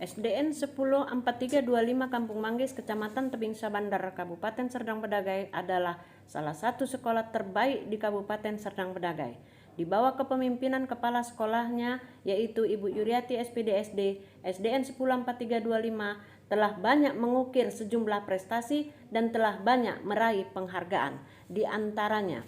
SDN 104325 Kampung Manggis, Kecamatan Tebing Sabandar, Kabupaten Serdang Bedagai adalah salah satu sekolah terbaik di Kabupaten Serdang Bedagai. Di bawah kepemimpinan kepala sekolahnya yaitu Ibu Yuriati SPDSD, SDN 104325 telah banyak mengukir sejumlah prestasi dan telah banyak meraih penghargaan. Di antaranya,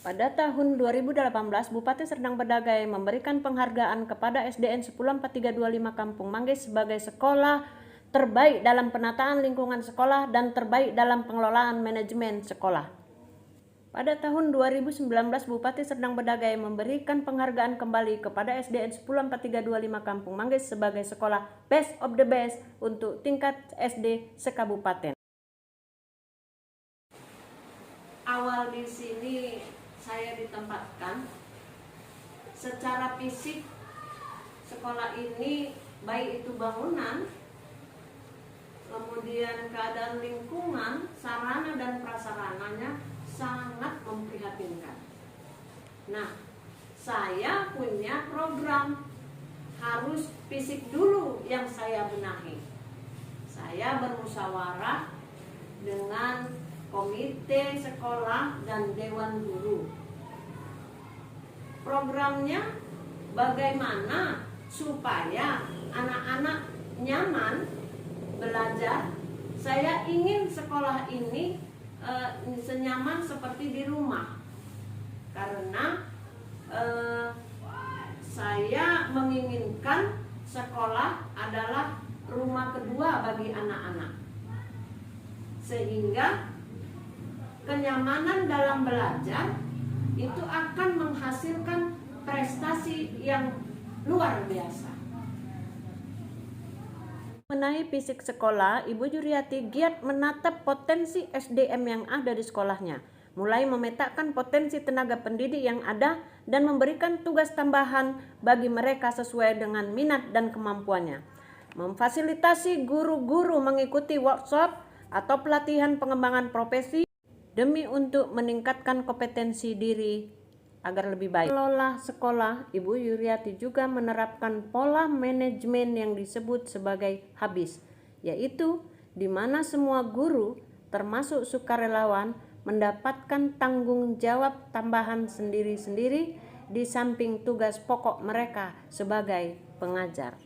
pada tahun 2018, Bupati Serdang Bedagai memberikan penghargaan kepada SDN 104325 Kampung Manggis sebagai sekolah terbaik dalam penataan lingkungan sekolah dan terbaik dalam pengelolaan manajemen sekolah. Pada tahun 2019, Bupati Serdang Bedagai memberikan penghargaan kembali kepada SDN 104325 Kampung Manggis sebagai sekolah Best of the Best untuk tingkat SD sekabupaten. Awal di sini saya ditempatkan. Secara fisik sekolah ini baik itu bangunan, kemudian keadaan lingkungan, sarana dan prasarananya sangat memprihatinkan. Nah, saya punya program, harus fisik dulu yang saya benahi. Saya bermusyawarah dengan komite sekolah dan dewan guru. Programnya bagaimana supaya anak-anak nyaman belajar. Saya ingin sekolah ini senyaman seperti di rumah, karena saya menginginkan sekolah adalah rumah kedua bagi anak-anak, sehingga kenyamanan dalam belajar itu akan menghasilkan prestasi yang luar biasa. Mengenai fisik sekolah, Ibu Yuriati giat menatap potensi SDM yang ada di sekolahnya, mulai memetakan potensi tenaga pendidik yang ada dan memberikan tugas tambahan bagi mereka sesuai dengan minat dan kemampuannya. Memfasilitasi guru-guru mengikuti workshop atau pelatihan pengembangan profesi demi untuk meningkatkan kompetensi diri agar lebih baik. Kelola sekolah, Ibu Yuriati juga menerapkan pola manajemen yang disebut sebagai HABIS, yaitu di mana semua guru termasuk sukarelawan mendapatkan tanggung jawab tambahan sendiri-sendiri di samping tugas pokok mereka sebagai pengajar.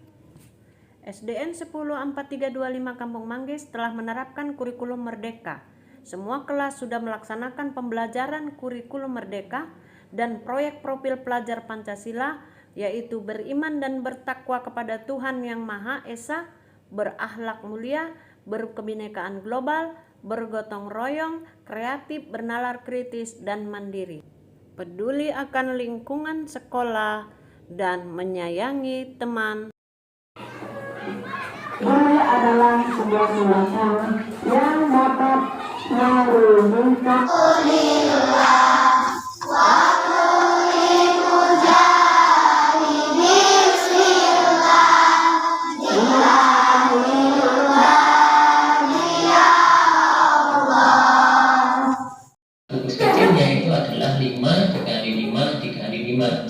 SDN 104325 Kampung Manggis telah menerapkan kurikulum merdeka. Semua kelas sudah melaksanakan pembelajaran kurikulum merdeka dan proyek profil pelajar Pancasila, yaitu beriman dan bertakwa kepada Tuhan Yang Maha Esa, berakhlak mulia, berkebinekaan global, bergotong royong, kreatif, bernalar kritis, dan mandiri, peduli akan lingkungan sekolah, dan menyayangi teman. Ini adalah sebuah tulisan yang dapat menghubungkan Tugas kecilnya itu adalah 5 dikali 5 dikali 5.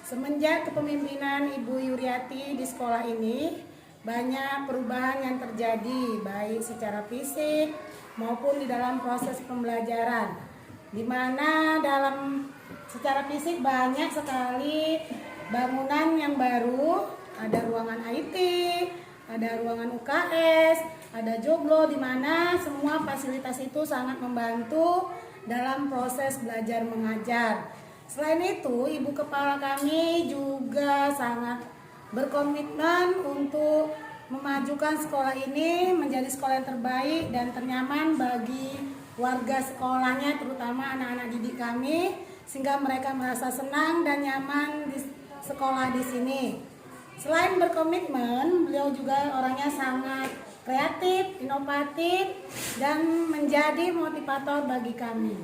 Semenjak kepemimpinan Ibu Yuriati di sekolah ini, banyak perubahan yang terjadi baik secara fisik maupun di dalam proses pembelajaran, di mana dalam secara fisik banyak sekali bangunan yang baru, ada ruangan IT, ada ruangan UKS, ada joglo, di mana semua fasilitas itu sangat membantu dalam proses belajar mengajar. Selain itu, Ibu Kepala kami juga sangat berkomitmen untuk memajukan sekolah ini menjadi sekolah yang terbaik dan ternyaman bagi warga sekolahnya, terutama anak-anak didik kami, sehingga mereka merasa senang dan nyaman di sekolah di sini. Selain berkomitmen, beliau juga orangnya sangat kreatif, inovatif, dan menjadi motivator bagi kami.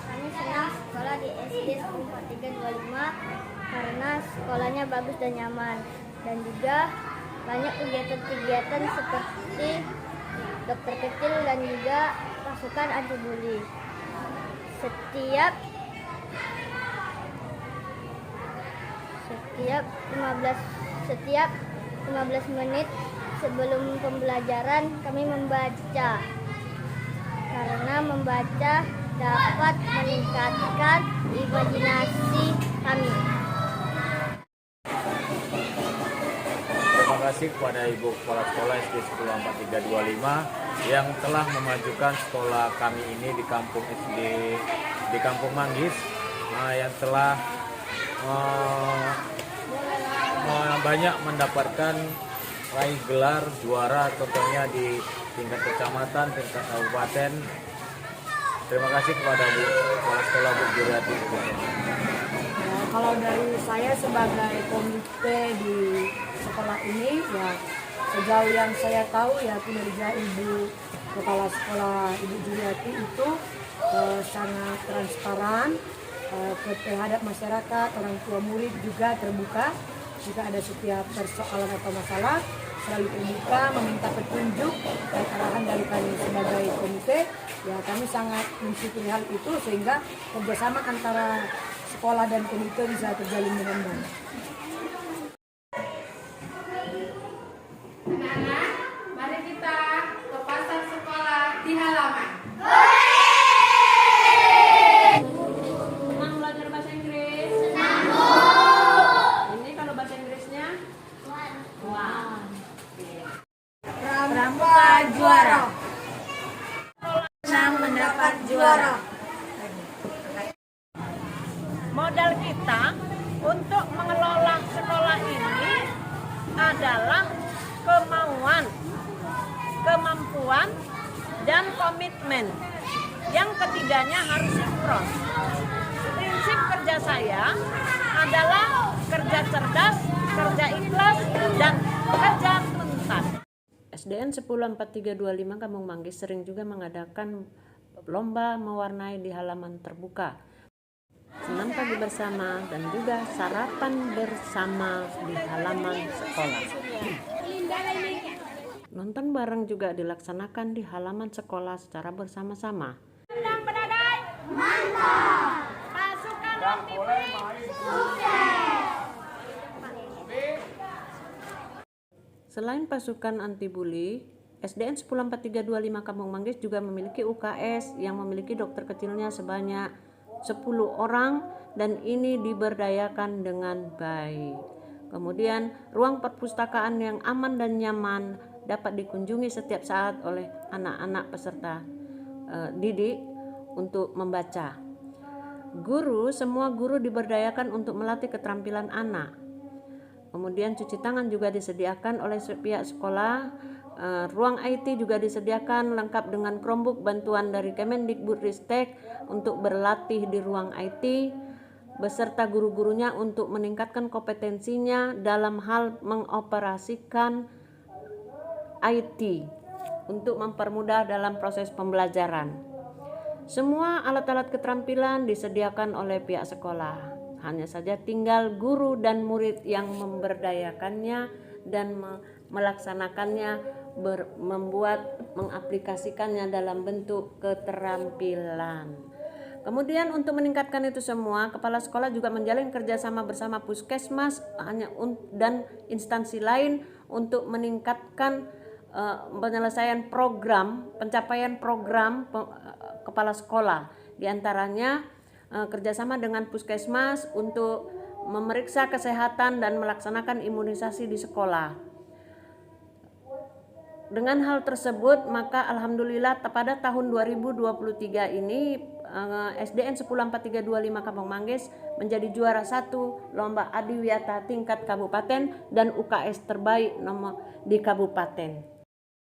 Kami senang sekolah di SD SD 4325 karena sekolahnya bagus dan nyaman, dan juga banyak kegiatan-kegiatan seperti dokter kecil dan juga pasukan anti bully. Setiap 15 menit sebelum pembelajaran kami membaca, karena membaca dapat meningkatkan imajinasi kami. Terima kasih kepada Ibu Kepala Sekolah SD 104325 yang telah memajukan sekolah kami ini di kampung SD di Kampung Manggis, yang telah banyak mendapatkan raih gelar juara, contohnya di tingkat kecamatan, tingkat kabupaten. Terima kasih kepada Bu Kepala Sekolah Bu Juryati. Kalau dari saya sebagai komite di sekolah ini, ya sejauh yang saya tahu ya kinerja Ibu Kepala Sekolah Ibu Juryati itu sangat transparan terhadap masyarakat, orang tua murid juga terbuka. Jika ada setiap persoalan atau masalah, selalu terbuka meminta petunjuk dan arahan dari kami sebagai komite. Ya kami sangat mensyukuri hal itu, sehingga kerjasama antara sekolah dan komite bisa terjalin dengan baik. Anak-anak, mari kita ke pasar sekolah di halaman. Senang belajar bahasa Inggris? Senang. Ini kalau bahasa Inggrisnya? One. Pramuka juara. Senang mendapat juara. Modal kita untuk mengelola sekolah ini adalah kemauan, kemampuan, dan komitmen. Yang ketiganya harus sinkron. Prinsip kerja saya adalah kerja cerdas, kerja ikhlas, dan kerja tuntas. SDN 104325 Kampung Manggis sering juga mengadakan lomba mewarnai di halaman terbuka, senam pagi bersama, dan juga sarapan bersama di halaman sekolah. Nonton bareng juga dilaksanakan di halaman sekolah secara bersama-sama. Mantap! Pasukan anti bully sukses! Selain pasukan anti bully, SDN 104325 Kampung Manggis juga memiliki UKS yang memiliki dokter kecilnya sebanyak 10 orang, dan ini diberdayakan dengan baik. Kemudian ruang perpustakaan yang aman dan nyaman dapat dikunjungi setiap saat oleh anak-anak peserta didik untuk membaca. Semua guru diberdayakan untuk melatih keterampilan anak. Kemudian cuci tangan juga disediakan oleh pihak sekolah. Ruang IT juga disediakan lengkap dengan Chromebook bantuan dari Kemendikbudristek untuk berlatih di ruang IT beserta guru-gurunya untuk meningkatkan kompetensinya dalam hal mengoperasikan IT untuk mempermudah dalam proses pembelajaran. Semua alat-alat keterampilan disediakan oleh pihak sekolah. Hanya saja tinggal guru dan murid yang memberdayakannya dan melaksanakannya, mengaplikasikannya dalam bentuk keterampilan. Kemudian untuk meningkatkan itu semua, kepala sekolah juga menjalin kerjasama bersama puskesmas dan instansi lain untuk meningkatkan penyelesaian pencapaian program kepala sekolah. Di antaranya kerjasama dengan puskesmas untuk memeriksa kesehatan dan melaksanakan imunisasi di sekolah. Dengan hal tersebut, maka alhamdulillah pada tahun 2023 ini SDN 104325 Kampung Manggis menjadi juara 1 lomba adiwiyata tingkat kabupaten dan UKS terbaik di kabupaten.